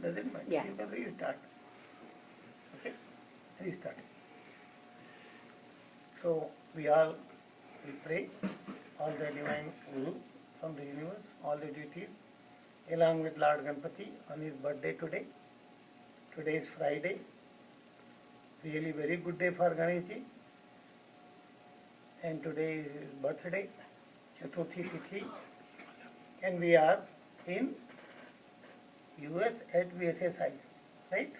Doesn't matter. Yeah. You can restart. Okay? Restart. So we all will pray all the divine Guru from the universe, all the deities, along with Lord Ganpati on his birthday today. Today is Friday. Really very good day for Ganeshji. And today is his birthday, Chaturthi Tithi. And we are in US at VSSI, right?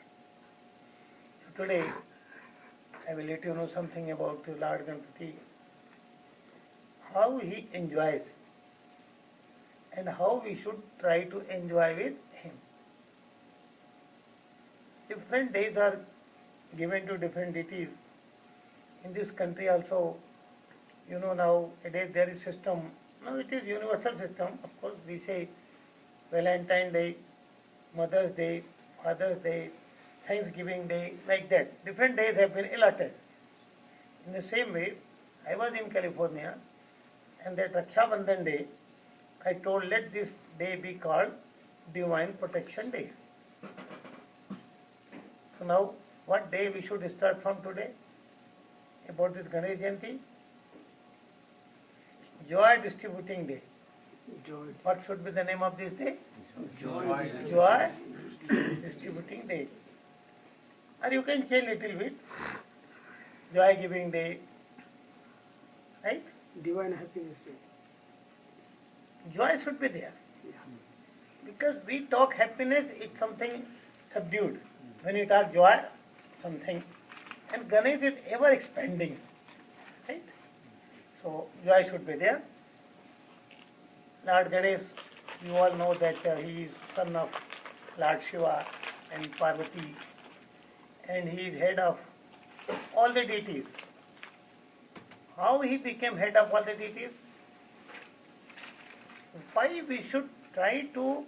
So today I will let you know something about Lord Ganpati, how he enjoys and how we should try to enjoy with him. Different days are given to different deities. In this country also, you know, nowadays there is system, now it is universal system, of course we say Valentine Day, Mother's Day, Father's Day, Thanksgiving Day, like that. Different days have been allotted. In the same way, I was in California and that Raksha Bandhan Day, I told let this day be called Divine Protection Day. So now, what day we should start from today? About this Ganesh Jayanti? Joy Distributing Day. Joy. What should be the name of this day? Joy. Joy Distributing Day. Or you can change little bit. Joy Giving Day. Right? Divine happiness day. Joy should be there. Yeah. Because we talk happiness, it's something subdued. When you talk joy, something. And Ganesh is ever expanding. Right? So joy should be there. Lord Ganesh, you all know that he is son of Lord Shiva and Parvati, and he is head of all the deities. How he became head of all the deities? Why we should try to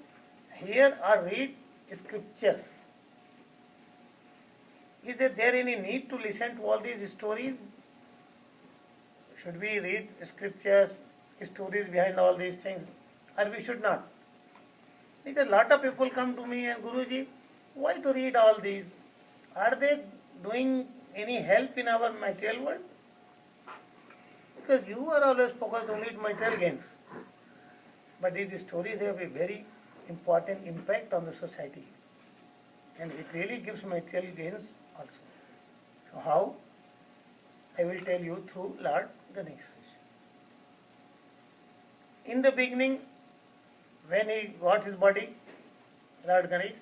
hear or read scriptures? Is there any need to listen to all these stories? Should we read scriptures, stories behind all these things, or we should not? Because a lot of people come to me and Guruji, why to read all these? Are they doing any help in our material world? Because you are always focused only on material gains. But these stories have a very important impact on the society. And it really gives material gains also. So how? I will tell you through Lord Ganesh. In the beginning, when he got his body, Lord Ganesh,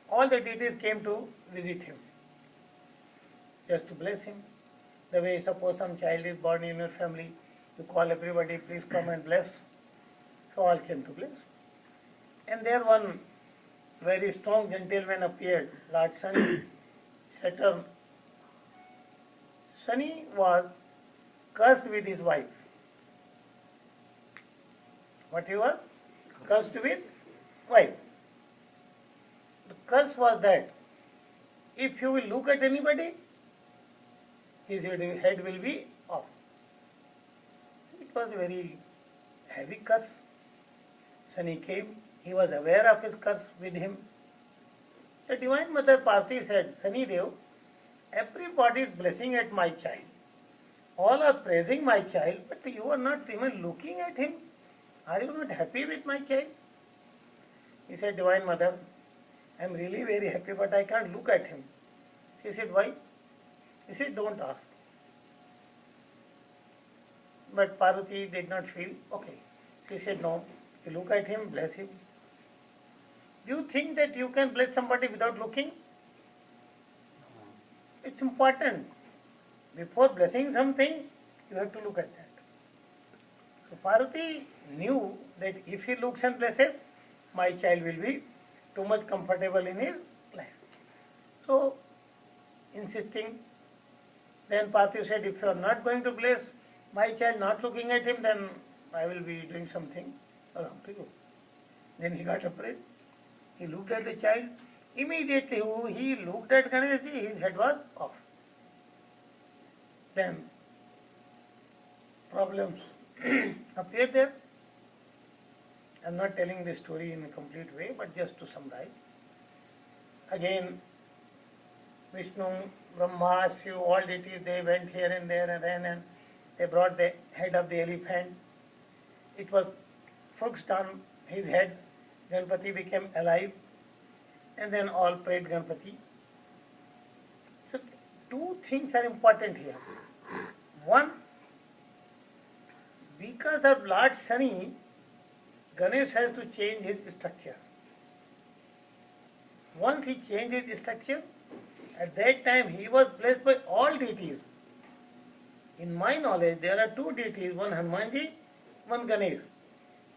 all the deities came to visit him, just to bless him. The way suppose some child is born in your family, you call everybody, please come and bless. So all came to bless. And there one very strong gentleman appeared, Lord Shani, Saturn. Shani was cursed with his wife. What he was? Cursed with wife. The curse was that if you will look at anybody, his head will be off. It was a very heavy curse. Shani came, he was aware of his curse with him. The Divine Mother Parvati said, Shani Dev, everybody is blessing at my child. All are praising my child, but you are not even looking at him. Are you not happy with my child? He said, Divine Mother, I am really very happy, but I can't look at him. She said, why? He said, don't ask. But Parvati did not feel okay. She said, no, you look at him, bless him. Do you think that you can bless somebody without looking? It's important. Before blessing something, you have to look at that. So Parvati knew that if he looks and blesses, my child will be too much comfortable in his life. So, insisting, then Parvati said, if you are not going to bless my child, not looking at him, then I will be doing something wrong to you. Then he got afraid. He looked at the child. Immediately he looked at Ganeshji, his head was off. Then problems appeared there. I'm not telling the story in a complete way, but just to summarize. Again, Vishnu, Brahma, Shiva, all deities, they went here and there and then, and they brought the head of the elephant. It was focused on his head. Ganpati became alive, and then all prayed Ganpati. So two things are important here. One, because of Lord Shani, Ganesh has to change his structure. Once he changed his structure, at that time he was blessed by all deities. In my knowledge, there are two deities, one Hanumanji, one Ganesh.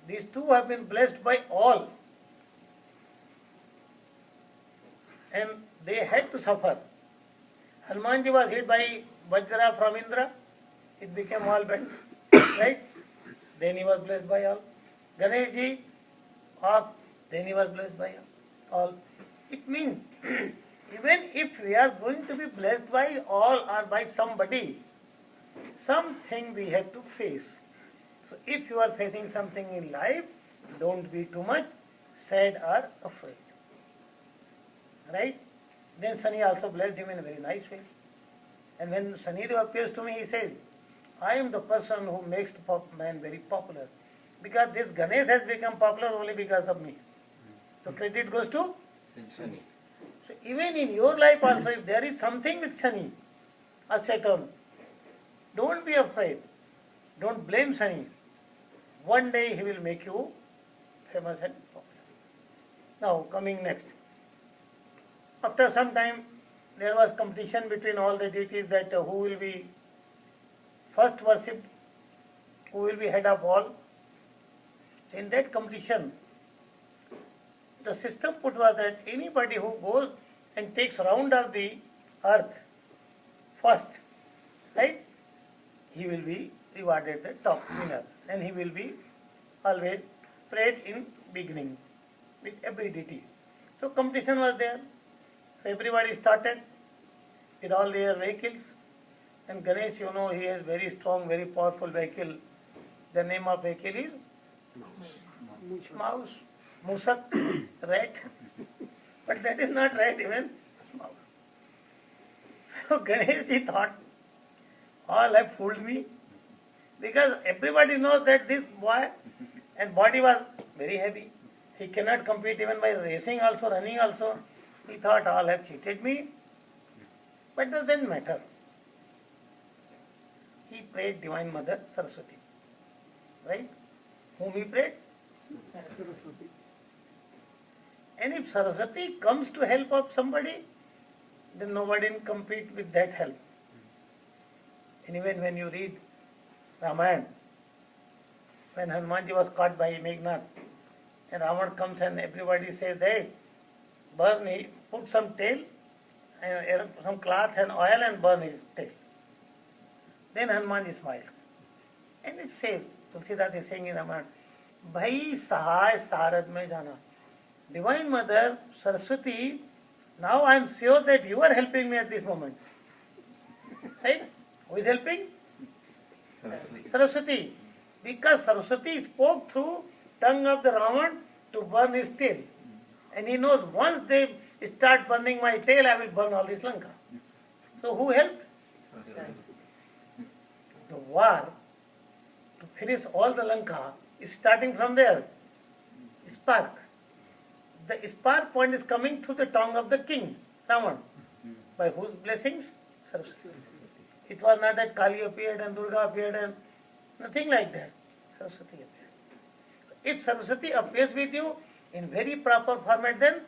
These two have been blessed by all. And they had to suffer. Hanumanji was hit by Vajra from Indra. It became all bent. Right? Then he was blessed by all. Ganeshji, off. Then he was blessed by all. It means, even if we are going to be blessed by all or by somebody, something we have to face. So if you are facing something in life, don't be too much sad or afraid. Right? Then Shani also blessed him in a very nice way. And when Shanidev appears to me, he said, I am the person who makes the man very popular. Because this Ganesh has become popular only because of me. So credit goes to Shani. So even in your life also, if there is something with Shani or Saturn, don't be afraid. Don't blame Shani. One day he will make you famous and popular. Now coming next. After some time, there was competition between all the deities that who will be first worshipped, who will be head of all. So in that competition, the system put was that anybody who goes and takes round of the earth first, right, he will be rewarded the top winner, and he will be always prayed in beginning with every deity. So competition was there. So everybody started with all their vehicles, and Ganesh, you know, he has very strong, very powerful vehicle. The name of vehicle is mouse, musak, rat. But that is not rat even, mouse. So Ganesh ji thought, all have fooled me, because everybody knows that this boy and body was very heavy. He cannot compete even by racing also, running also. He thought all have cheated me, but doesn't matter. He prayed Divine Mother Saraswati, right? Whom he prayed? Saraswati. And if Saraswati comes to help of somebody, then nobody can compete with that help. And even when you read Ramayana, when Hanumanji was caught by Meghnad, and Ravan comes and everybody says, hey, burn, he put some tail, some cloth and oil and burn his tail. Then Hanumanji smiles. And it says, Tulsidas is saying in Ramayana, Bhai Sahai Sarad mein jana. Divine Mother Saraswati, now I am sure that you are helping me at this moment. Right? Who is helping? Saraswati. Because Saraswati spoke through tongue of the Ravan to burn his tail. And he knows once they start burning my tail, I will burn all this Lanka. So who helped? The war to finish all the Lanka is starting from there. Spark. The spark point is coming through the tongue of the king, Ravan. By whose blessings? Saraswati. It was not that Kali appeared and Durga appeared and nothing like that. Saraswati appeared. So if Saraswati appears with you in very proper format, then,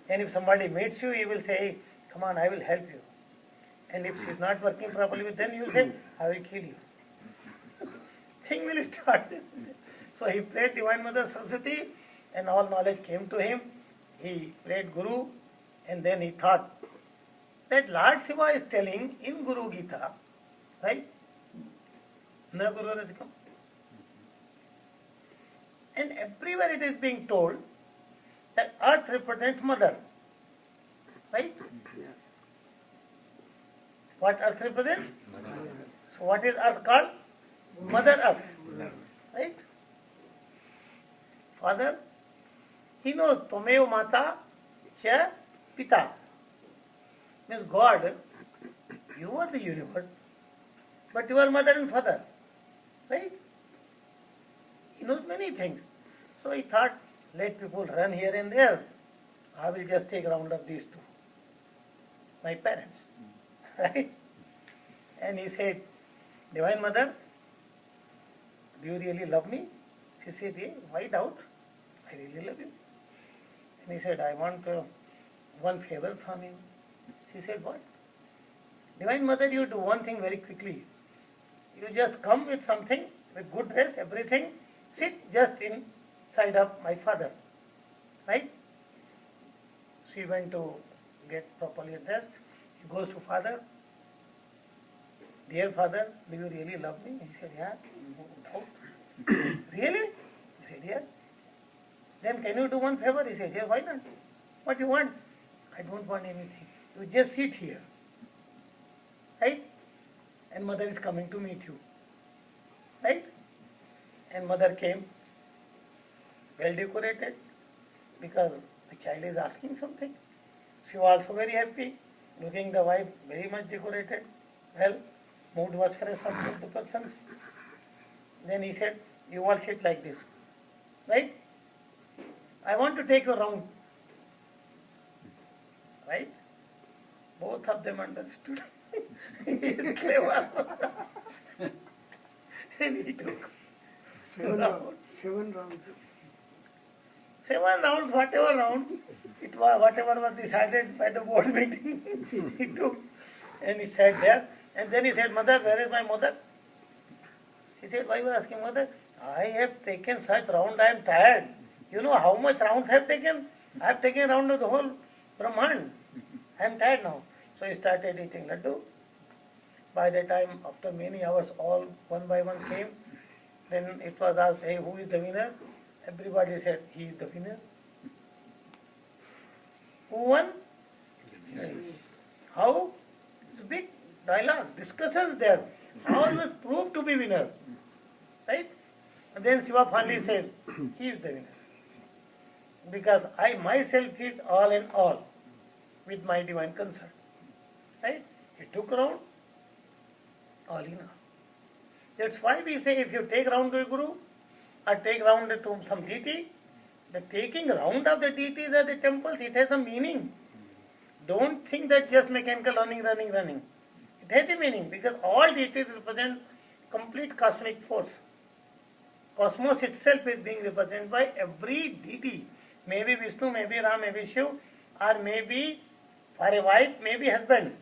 and if somebody meets you, you will say, come on, I will help you. And if she is not working properly, then you will say, I will kill you. Thing will start. So he prayed Divine Mother Saraswati, and all knowledge came to him. He prayed Guru, and then he thought that Lord Shiva is telling in Guru Gita, right? Na Guru Radhikam. And everywhere it is being told that earth represents mother. Right? Yeah. What earth represents? So what is earth called? Mother Earth. Right? father, he knows Tvameva Mata Cha Pita. Means God, you are the universe, but you are mother and father, right? He knows many things. So he thought, let people run here and there. I will just take round of these two, my parents, right? And he said, Divine Mother, do you really love me? She said, yeah, why doubt? I really love you. And he said, I want one favor from you. She said, what? Divine Mother, you do one thing very quickly. You just come with something, with good dress, everything, sit just inside of my father, right? She went to get properly dressed. He goes to father. Dear father, do you really love me? He said, yeah, no doubt. Really? He said, yeah. Then can you do one favor? He said, yeah, why not? What you want? I don't want anything. You just sit here. Right? And mother is coming to meet you. Right? And mother came, well decorated, because the child is asking something. She was also very happy, looking the wife very much decorated. Well, mood was fresh of both the persons. Then he said, you all sit like this. Right? I want to take you around. Right? Both of them understood. He is clever. And he took 7 rounds. 7 rounds. 7 rounds, whatever rounds, it was whatever was decided by the board meeting. He took and he sat there. And then he said, Mother, where is my mother? She said, why you are asking mother? I have taken such round, I am tired. You know how much rounds I have taken? I have taken round of the whole Brahman. I am tired now. So he started eating laddu. By the time, after many hours, all one by one came. Then it was asked, hey, who is the winner? Everybody said, he is the winner. Who won? How? It's a big dialogue, discussions there. How he was proved to be winner. Right? And then Shiva finally said, he is the winner. Because I myself is all in all with my divine consent. Right? He took round, all in all. That's why we say if you take round to a guru or take round to some deity, the taking round of the deities or the temples, it has a meaning. Don't think that just mechanical running. It has a meaning because all deities represent complete cosmic force. Cosmos itself is being represented by every deity. Maybe Vishnu, maybe Ram, maybe Shiv, or maybe for a wife, maybe husband.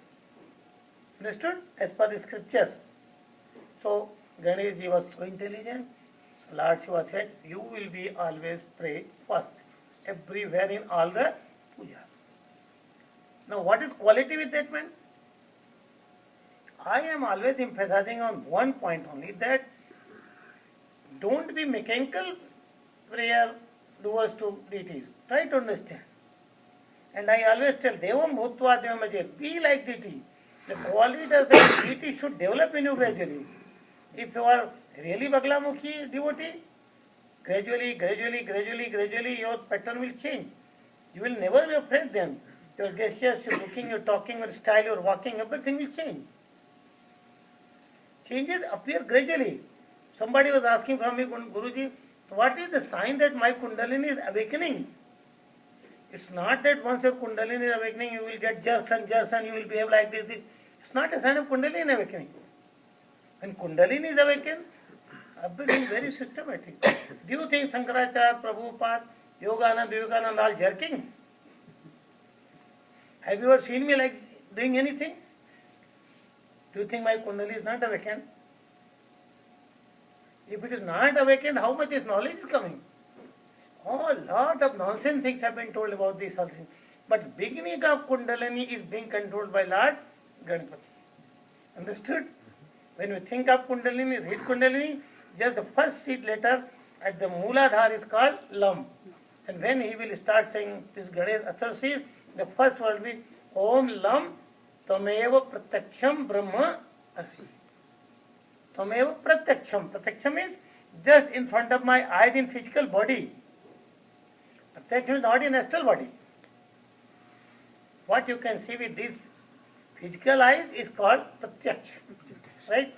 Understood? As per the scriptures. So Ganesh ji was so intelligent. So Lord Shiva said, you will be always pray first. Everywhere in all the puja. Now what is quality with that man? I am always emphasizing on one point only, that don't be mechanical prayer doers to deities. Try to understand. And I always tell, Devam Bhutva Devam Ajay, be like deity. The qualities of the deity should develop in you gradually. If you are really Baglamukhi devotee, gradually your pattern will change. You will never be afraid then. Your gestures, your looking, your talking, your style, your walking, everything will change. Changes appear gradually. Somebody was asking from me, Guruji, what is the sign that my Kundalini is awakening? It's not that once your Kundalini is awakening, you will get jerks and you will behave like this. It's not a sign of Kundalini awakening. When Kundalini is awakened, everything is very systematic. Do you think Shankaracharya, Prabhupada, Yogananda, Vivekananda are all jerking? Have you ever seen me like doing anything? Do you think my Kundalini is not awakened? If it is not awakened, how much is knowledge coming? Oh, a lot of nonsense things have been told about this whole thing. But beginning of Kundalini is being controlled by Lord Ganpati. Understood? When you think of Kundalini, read Kundalini, just the first seed letter at the Mooladhar is called Lam. And when he will start saying this Ganesh Atharsis, the first word will be Om Lam Tameva Pratyaksham Brahma Asi. Tameva Pratyaksham. Pratyaksham is just in front of my eyes in physical body. Pratyaksh means not in astral body. What you can see with these physical eyes is called pratyaksh, right?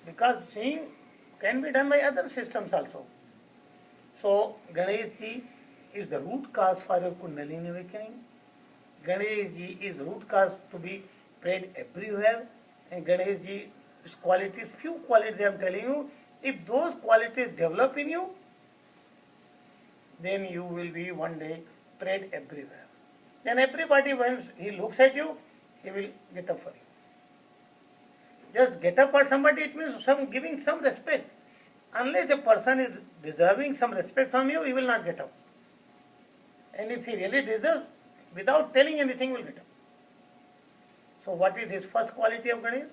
Because seeing can be done by other systems also. So Ganesh ji is the root cause for your Kundalini awakening. Ganesh ji is root cause to be prayed everywhere, and Ganesh ji's qualities, few qualities I am telling you, if those qualities develop in you, then you will be one day prayed everywhere. Then everybody, when he looks at you, he will get up for you. Just get up for somebody, it means giving some respect. Unless a person is deserving some respect from you, he will not get up. And if he really deserves, without telling anything, he will get up. So what is his first quality of Ganesh?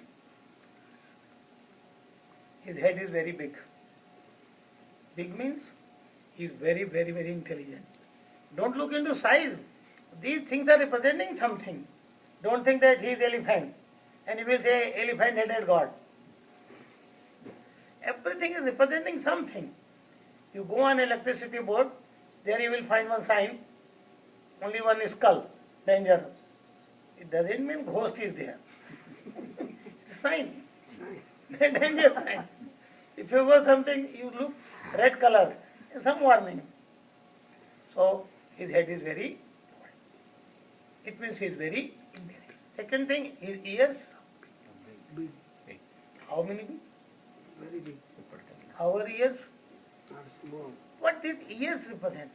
His head is very big. Big means he is very, very, very intelligent. Don't look into size. These things are representing something. Don't think that he is elephant. And you will say elephant-headed God. Everything is representing something. You go on electricity board, there you will find one sign, only one skull, danger. It doesn't mean ghost is there. It's a sign. Danger sign. If you go something, you look red color, some warning. So his head is very, it means he is very intelligent. Second thing, his ears. Big, How many? very big. Our ears. Not small. What these ears represent?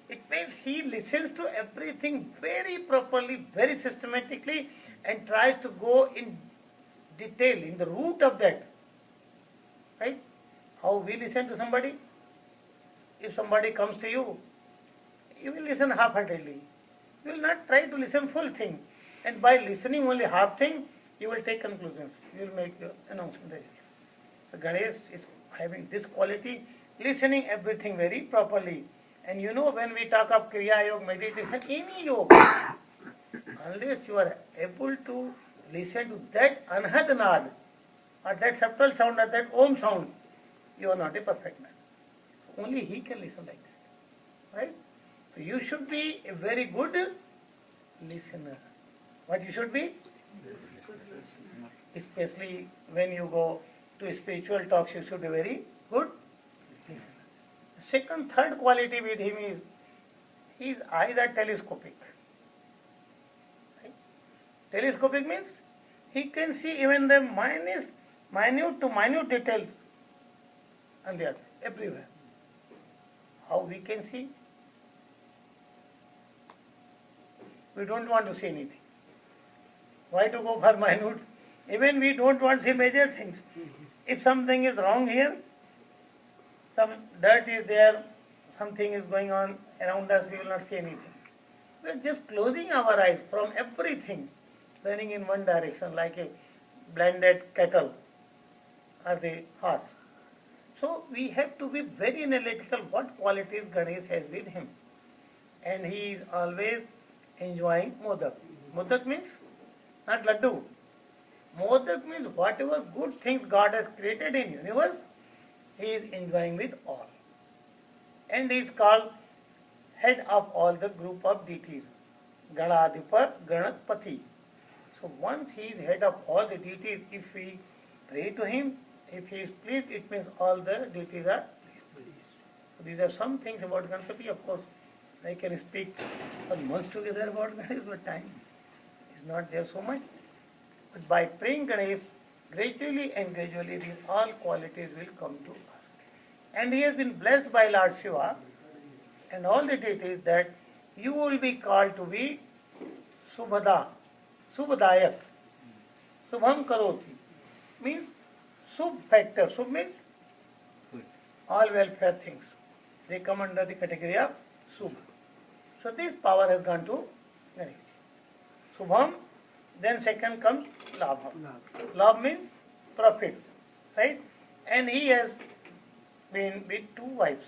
It means he listens to everything very properly, very systematically, and tries to go in detail, in the root of that. Right? How we listen to somebody? If somebody comes to you, you will listen half-heartedly. You will not try to listen full thing. And by listening only half thing, you will take conclusions. You will make your announcement. So Ganesh is having this quality, listening everything very properly. And you know, when we talk of Kriya Yoga, meditation, any yoga, unless you are able to listen to that Anhad Nad, or that subtle sound, or that Om sound, you are not a perfect man. So only he can listen like that. Right? So you should be a very good listener. What you should be? Especially when you go to spiritual talks, you should be very good listener. Second, third quality with him is his eyes are telescopic. Right? Telescopic means he can see even the minute to minute details on the earth, everywhere. How we can see? We don't want to see anything. Why to go for minute? Even we don't want to see major things. If something is wrong here, some dirt is there, something is going on around us, we will not see anything. We are just closing our eyes from everything, running in one direction like a blinded cattle or the horse. So we have to be very analytical what qualities Ganesh has with him. And he is always enjoying modak. Modak means not laddu. Modak means whatever good things God has created in universe, he is enjoying with all. And he is called head of all the group of deities. Ganadipa Ganapati. So once he is head of all the deities, if we pray to him, if he is pleased, it means all the deities are pleased. So these are some things about Ganpati. Of course, I can speak for months together about Ganesh, but time is not there so much. But by praying Ganesh, gradually and gradually these all qualities will come to us. And he has been blessed by Lord Shiva and all the deities that you will be called to be Subhada, Subhadayak. Subham Karoti means Subh factor. Subh means all welfare things. They come under the category of Subh. So this power has gone to Ganesh. Subham, then second comes Labham. Labh means profits, right? And he has been with two wives.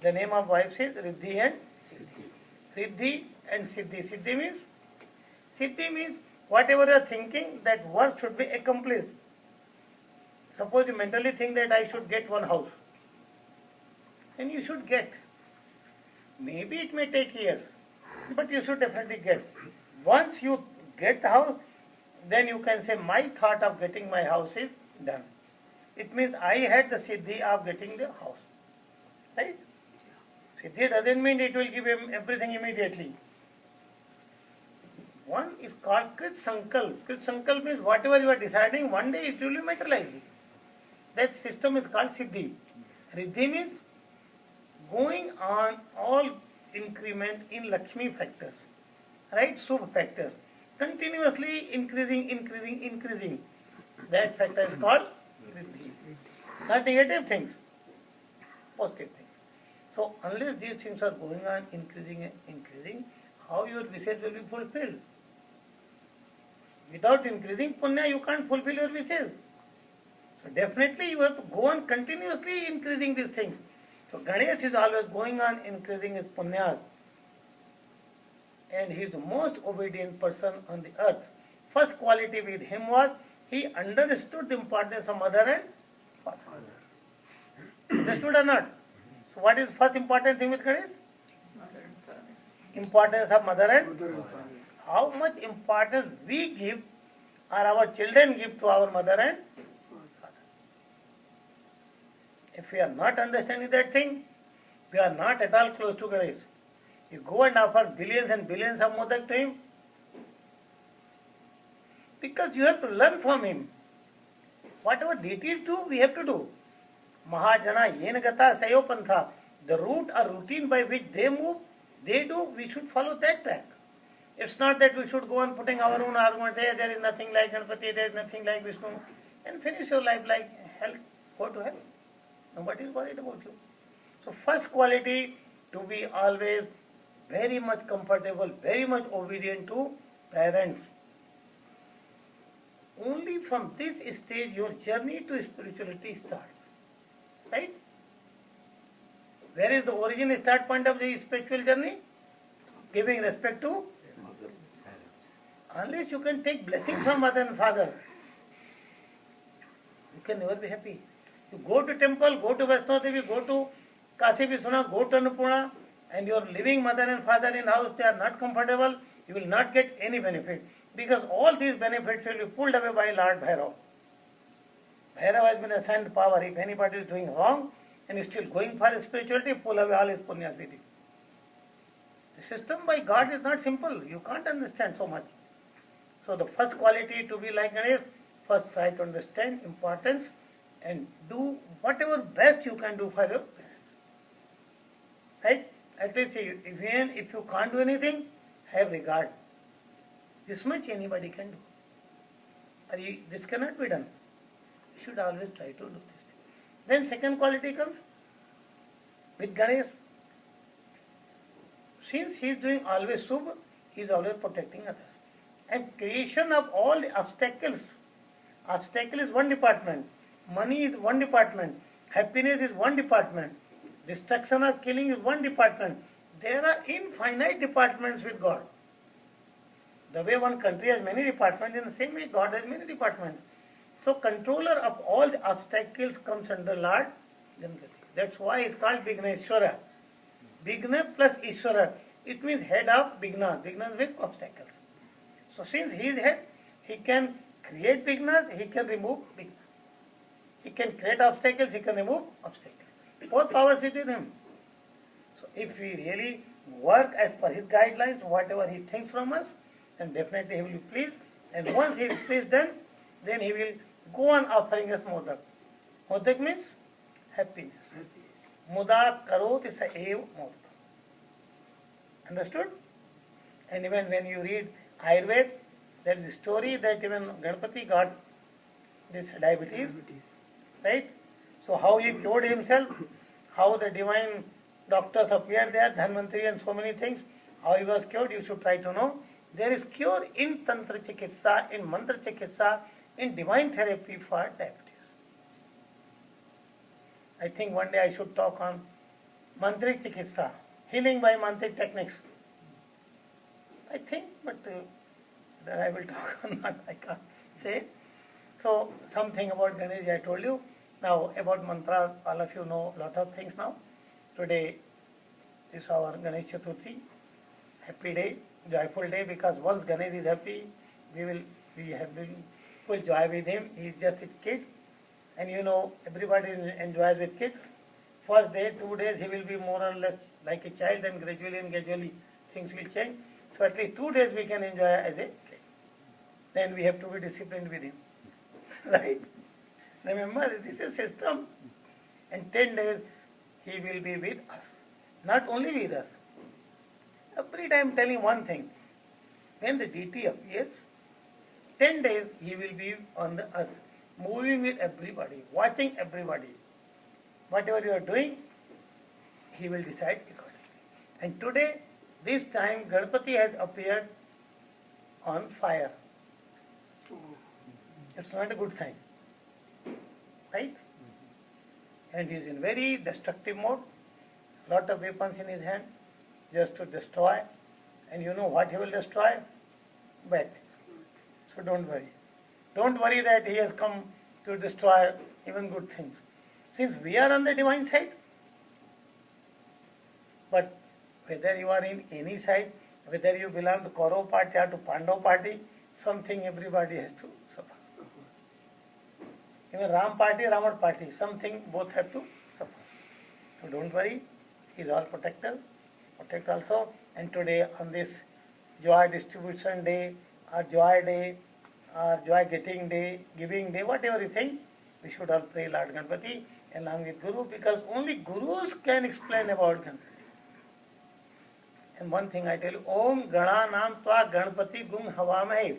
The name of wives is Riddhi and Siddhi. Riddhi and Siddhi. Siddhi means whatever you are thinking, that work should be accomplished. Suppose you mentally think that I should get one house, then you should get. Maybe it may take years, but you should definitely get. Once you get the house, then you can say, my thought of getting my house is done. It means I had the siddhi of getting the house. Right? Siddhi doesn't mean it will give him everything immediately. One is called Krit Sankal. Krit Sankal means whatever you are deciding, one day it will be materialized. That system is called Siddhi. Riddhi means going on all increment in Lakshmi factors, right? Subh factors. Continuously increasing. That factor is called Riddhi. Not negative things, positive things. So unless these things are going on increasing, how your wishes will be fulfilled? Without increasing punya, you can't fulfill your wishes. So definitely you have to go on continuously increasing these things. So Ganesh is always going on increasing his punya. And he is the most obedient person on the earth. First quality with him was he understood the importance of mother and father. Understood or not? So what is first important thing with Ganesh? Importance of mother and Mother and father. how much importance we give or our children give to our mother and father. If we are not understanding that thing, we are not at all close to Ganesh. You go and offer billions and billions of modak to him, because you have to learn from him. Whatever deities do, we have to do. Mahajana yena gata sayo pantha. The route or routine by which they move, they do, we should follow that track. It's not that we should go on putting our own argument, hey, there is nothing like Ganpati, there is nothing like Vishnu, and finish your life like hell, go to hell. Nobody is worried about you. So first quality, to be always very much comfortable, very much obedient to parents. Only from this stage your journey to spirituality starts. Right? Where is the origin start point of the spiritual journey? Giving respect to? Unless you can take blessings from mother and father, you can never be happy. You go to temple, go to Vaishno Devi, go to Kasi Vishwanath, go to Annapurna, and your living mother and father in house, they are not comfortable, you will not get any benefit. Because all these benefits will be pulled away by Lord Bhairav. Bhairav has been assigned power. If anybody is doing wrong and is still going for spirituality, pull away all his punyas with it. The system by God is not simple. You can't understand so much. So the first quality to be like Ganesh, first try to understand importance and do whatever best you can do for your parents. Right? At least even if you can't do anything, have regard. This much anybody can do. This cannot be done. You should always try to do this. Then second quality comes with Ganesh. Since he is doing always Subh, he is always protecting others. And creation of all the obstacles. Obstacle is one department. Money is one department. Happiness is one department. Destruction or killing is one department. There are infinite departments with God. The way one country has many departments, in the same way God has many departments. So controller of all the obstacles comes under Lord Ganpati. That's why it's called Vigneshwara. Vigna plus Ishwara. It means head of Vigna. Vigna with obstacles. So since he is head, he can create Vignas, he can remove Vigna. He can create obstacles, he can remove obstacles. Both powers sit in him. So if we really work as per his guidelines, whatever he thinks from us, then definitely he will be pleased. And once he is pleased, then he will go on offering us modak. Modak means happiness. Muda karoti sa ev modak. Understood? And even when you read Ayurveda, there is a story that even Ganpati got this diabetes. Right? So how he cured himself, how the divine doctors appeared there, Dhanvantari and so many things, how he was cured, you should try to know. There is cure in Tantra Chikitsa, in Mantra Chikitsa, in divine therapy for diabetes. I think one day I should talk on Mantric Chikitsa, healing by mantric techniques. I think, but that I will talk on that, I can't say. So, something about Ganesh I told you. Now, about mantras, all of you know a lot of things now. Today, This is our Ganesh Chaturthi. Happy day, joyful day, because once Ganesh is happy, we will be having full joy with him. He is just a kid, and you know everybody enjoys with kids. First day, 2 days, he will be more or less like a child, and gradually things will change. So at least 2 days we can enjoy as a kid. Then we have to be disciplined with him. Right? Remember, this is a system. And 10 days he will be with us. Not only with us. Every time telling one thing. When the deity appears, 10 days he will be on the earth, moving with everybody, watching everybody. Whatever you are doing, he will decide accordingly. And today, this time, Ganpati has appeared on fire. It's not a good sign. Right? And he is in very destructive mode. Lot of weapons in his hand, just to destroy. And you know what he will destroy? Bad things. So don't worry. Don't worry that he has come to destroy even good things. Since we are on the divine side, but whether you are in any side, whether you belong to Kaurav party or to Pandav party, something everybody has to suffer. Even Ram party, Ravan party, something both have to suffer. So don't worry, he is all protector, protect also. And today on this joy distribution day, or joy day, or joy getting day, giving day, whatever you think, we should all pray Lord Ganpati along with Guru, because only Gurus can explain about Ganpati. And one thing I tell you, Om Gana Nam Tva Ganpati Gung Havamahe.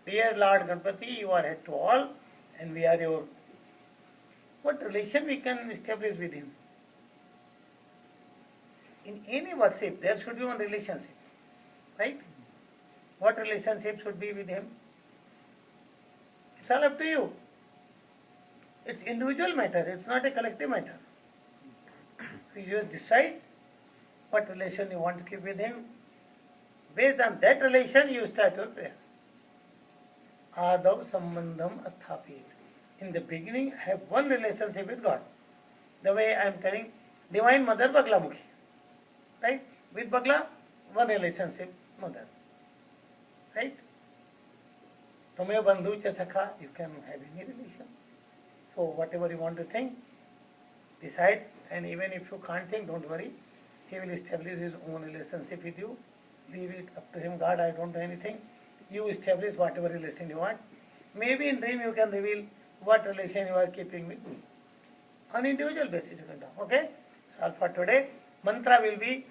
Dear Lord Ganpati, you are head to all, and we are your. What relation we can establish with him? In any worship, there should be one relationship, right? What relationship should be with him? It's all up to you. It's individual matter, it's not a collective matter. So you decide what relation you want to keep with him. Based on that relation, you start your prayer. Adav Sambandham Asthapit. In the beginning, have one relationship with God. The way I am telling, Divine Mother Baglamukhi. Right? With Bagla, one relationship, Mother. Right? Tumhe Bandhu Cha Sakha, you can have any relation. So whatever you want to think, decide, and even if you can't think, don't worry. He will establish his own relationship with you. Leave it up to him. God, I don't do anything. You establish whatever relation you want. Maybe in dream you can reveal what relation you are keeping with me. On individual basis you can talk. Okay? So all for today. Mantra will be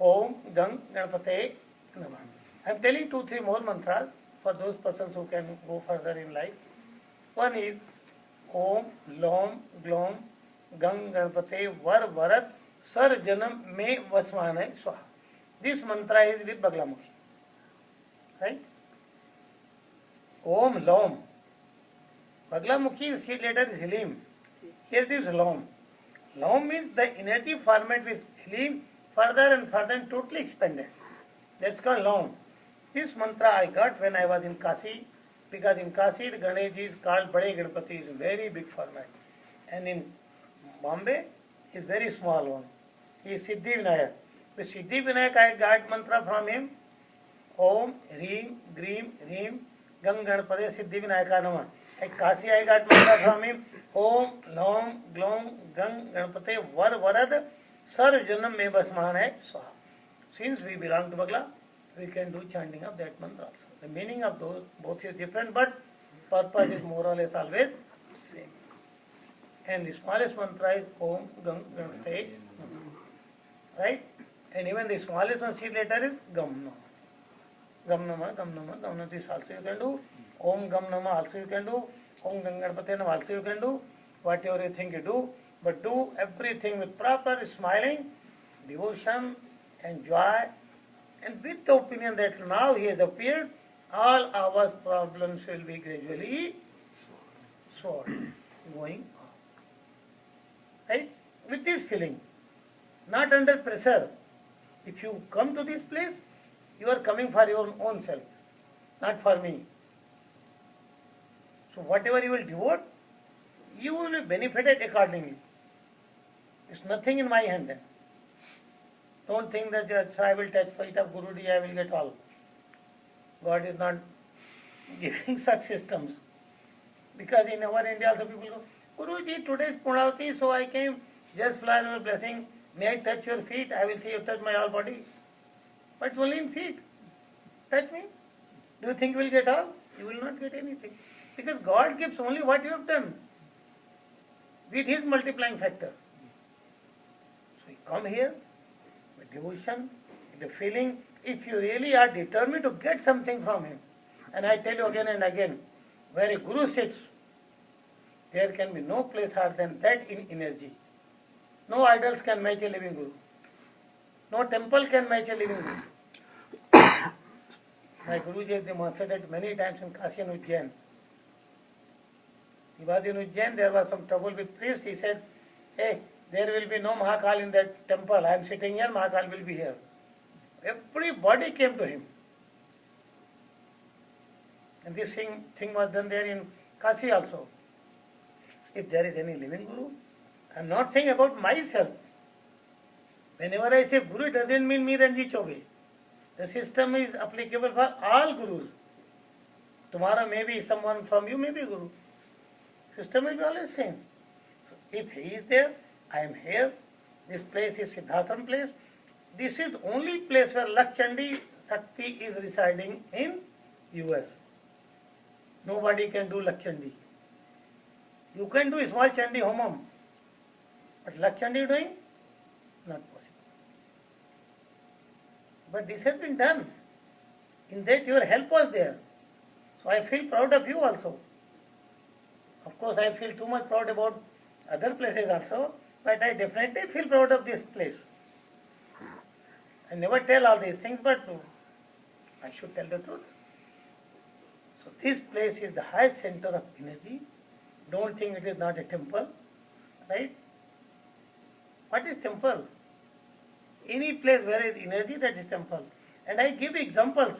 Om Gang Ganpate Namah. I am telling 2-3 more mantras for those persons who can go further in life. One is Om Lom Glom Gang Ganpate Var Varat Sar Janam Me Vasmanay Swaha. This mantra is with Baglamukhi. Right? Om Lom. Baglamukhi seed letter is Hilim. Here it is Lom. Lom means the energy format with Hilim further and further and totally expanded. That's called Lom. This mantra I got when I was in Kasi, because in Kasi the Ganesh is called Bade Ganpati, is a very big format. And in Bombay is very small one. He is Siddhi Vinayak. The Siddhi Vinayak I got mantra from him. Om, Reem, Greem, Reem, Gang Ganpate Siddhi Vinayaka Namah. At Kasi I got mantra from him. Om, Lom, Glom, Gang Ganpate Var Varad Sar Janam Me Basman Hai Swaha. Since we belong to Bagla, we can do chanting of that mantra also. The meaning of those both is different, but purpose is more or less always same. And the smallest mantra is Om Gang Ganpate. Right? And even the smallest one seed letter is Gam Nama. Gam Nama, Gam Nama, Gam Nama. This also you can do. Om Gam Nama also you can do. Om Ganpate Nama also you can do. Whatever you think you do. But do everything with proper smiling, devotion and joy, and with the opinion that now he has appeared, all our problems will be gradually solved, going on. Right? With this feeling, not under pressure. If you come to this place, you are coming for your own self, not for me. So whatever you will devote, you will be benefited accordingly. It's nothing in my hand then. Don't think that so I will touch feet of Guruji, I will get all. God is not giving such systems. Because in our India also people go, Guruji, today is Punavati, so I came just for your blessing. May I touch your feet? I will say you touch my all body. But only in feet. Touch me. Do you think you will get all? You will not get anything. Because God gives only what you have done with His multiplying factor. So you come here with devotion, with the feeling, if you really are determined to get something from Him. And I tell you again and again, where a Guru sits, there can be no place higher than that in energy. No idols can match a living Guru. No temple can match a living Guru. My Guruji has demonstrated many times in Kashi and Ujjain. He was in Ujjain, there was some trouble with priests. He said, hey, there will be no Mahakal in that temple. I am sitting here, Mahakal will be here. Everybody came to him. And this thing was done there in Kashi also. If there is any living Guru, I am not saying about myself. Whenever I say Guru, it doesn't mean me Ranjit Chobe. The system is applicable for all Gurus. Tomorrow maybe someone from you may be Guru. System will be always same. So if he is there, I am here. This place is Siddhasana place. This is the only place where Lakshandi Shakti is residing in US. Nobody can do Lakshandi. You can do small Chandi Homam. But Lakshandi doing? Not possible. But this has been done. In that your help was there. So I feel proud of you also. Of course I feel too much proud about other places also, but I definitely feel proud of this place. I never tell all these things, but I should tell the truth. So this place is the highest center of energy. Don't think it is not a temple, right? What is temple? Any place where is energy, that is temple. And I give examples.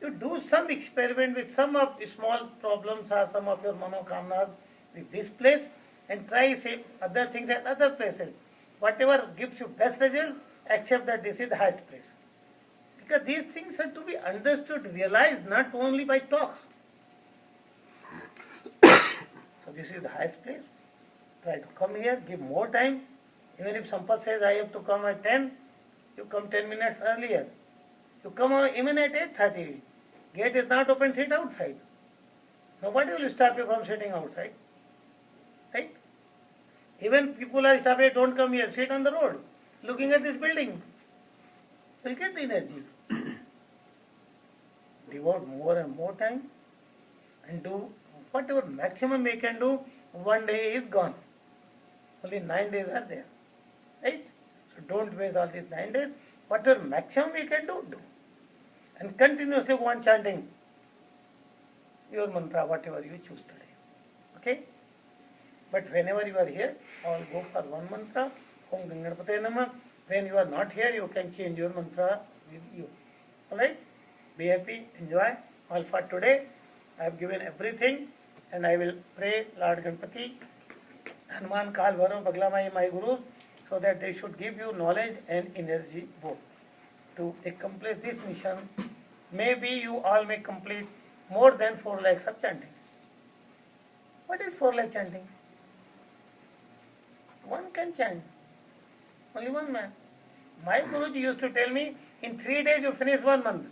You do some experiment with some of the small problems or some of your manokamnas with this place and try say other things at other places. Whatever gives you best result, accept that this is the highest place. Because these things are to be understood, realized not only by talks. So this is the highest place. Try to come here, give more time. Even if Sampath says I have to come at 10, you come 10 minutes earlier. You come even at 8:30. Gate is not open, sit outside. Nobody will stop you from sitting outside. Right? Even people are stopping, don't come here, sit on the road, looking at this building. You'll get the energy. Devote more and more time and do whatever maximum we can do. One day is gone. Only 9 days are there. Right? So don't waste all these 9 days. Whatever maximum we can do, do. And continuously go on chanting your mantra, whatever you choose today. Okay? But whenever you are here, all go for one mantra. Om Ganganapate Namah. When you are not here, you can change your mantra with you. Alright? Be happy, enjoy. All for today. I have given everything and I will pray Lord Ganpati, Hanuman, Kal, Bhairav, Baglamai, my gurus, so that they should give you knowledge and energy both to accomplish this mission. Maybe you all may complete more than 4 lakhs of chanting. What is 4 lakh chanting? One can chant. Only one man. My Guruji used to tell me, in 3 days you finish 1 month.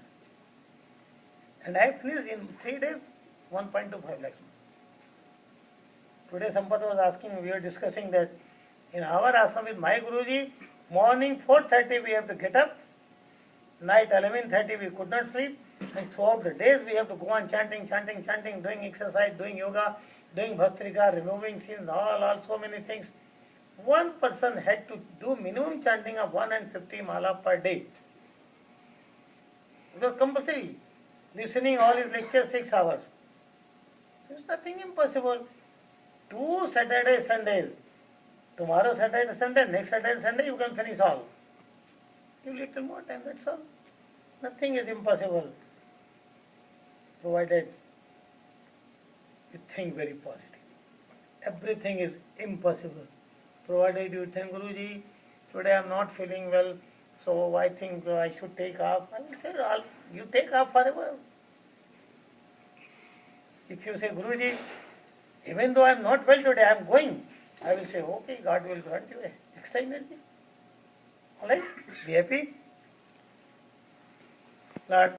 And I finished in 3 days 1.25 lakhs. Today Sampath was asking, we were discussing that in our ashram with my Guruji, morning 4:30 we have to get up, night 11:30 we could not sleep, and throughout the days we have to go on chanting, doing exercise, doing yoga, doing bhastrika, removing sins, all so many things. One person had to do minimum chanting of 150 mala per day. It was compulsory. Listening all his lectures 6 hours. There is nothing impossible. 2 Saturday, Sundays. Tomorrow Saturday, Sunday, next Saturday, Sunday, you can finish all. Give little more time, that's all. Nothing is impossible. Provided you think very positive. Everything is impossible. Provided you think, Guruji, today I am not feeling well, So I think I should take off. I will say, you take off forever. If you say, Guruji, even though I am not well today, I am going. I will say, okay, God will grant you extra energy. All right? Be happy. Lord.